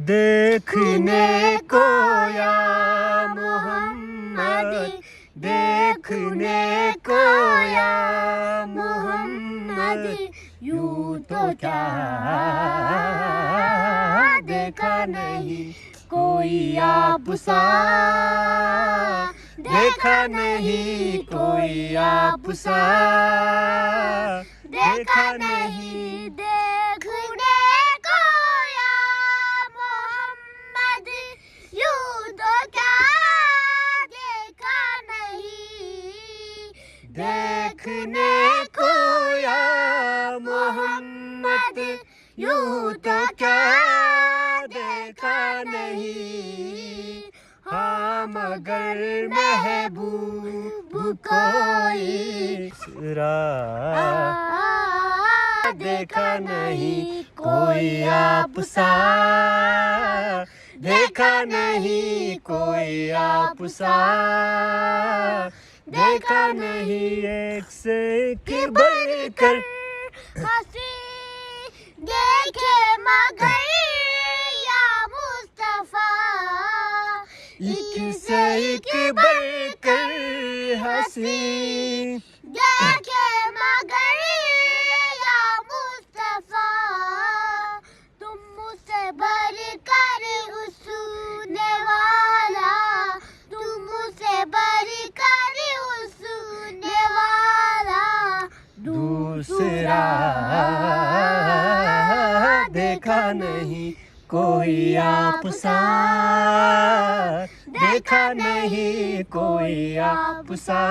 देखने को या मोहम्मद, देखने को या मोहम्मद, यूं तो क्या देखा नहीं कोई आपसा, देखा नहीं कोई आपसा, देखा नहीं देखने को या मोहम्मद, यूं तो क्या देखा नहीं। देखने को या मोहम्मद, यूं तो क्या देखा नहीं। हाँ मगर महबूब कोई देखा नहीं कोई आपसा, देखा नहीं कोई आपसा, देखा नहीं एक से एक बढ़कर हंसी देखे मगर या मुस्तफा, एक से एक बढ़कर हंसी देखे मगर या मुस्तफा, तुम मुझसे बढ़कर उसने वाला, तुम मुझसे बढ़कर उसने वाला, दूसरा देखा नहीं कोई आपसा, देखा नहीं कोई आपसा।